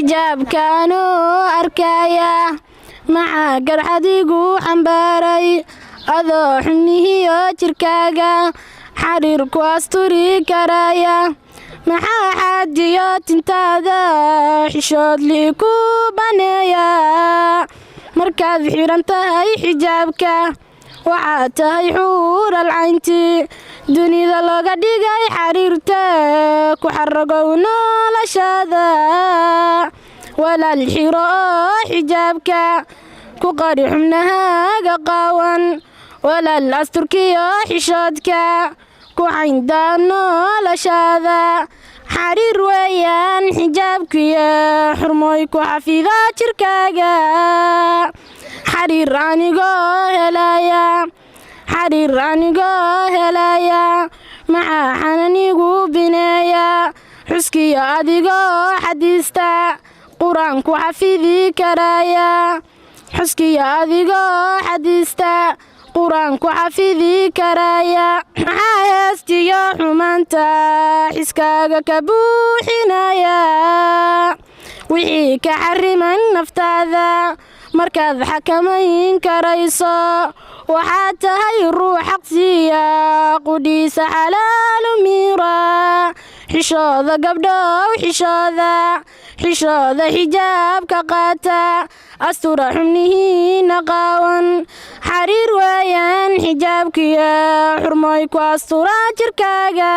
حجاب كانوا أركايا مع قرحديقو حنباري أذو حمنيه تركاقا حرير كواستوري كرايا maxaa xaadiyo tintaada xishood liiku baneeya markaad xiran tahay xijaabka waxaad tahay xuural caynti dunida looga dhigay xariirta ku xaragow noloshaada walaal xiro xijaabka ku qari xubnahaaga qaawan walaal asturkiyo xishoodka ku cayndaa noloshaada xariir weeyaan xijaabkiyo xurmooy ku xafida jirkaaga xariir anigoo helaya maxaa xananigu bineeya xuskiyo adigoo xadiista qur-aan ku xafidi karaya xuskiyo adigoo xadiista qur-aan ku xafidi karaya maxaa heestiyo xumaanta xiskaaga ka buuxinaya wixii ka xariman naftaada markaad xakamayn karayso waxaad tahay ruux xaqsiya qudhiisa xalaalu miira xishooda gabdhow xishooda xijaabka qaata astura xubnihiina qaawan xariir weeyaan xijaabkiyo xurmooy ku astura jirkaaga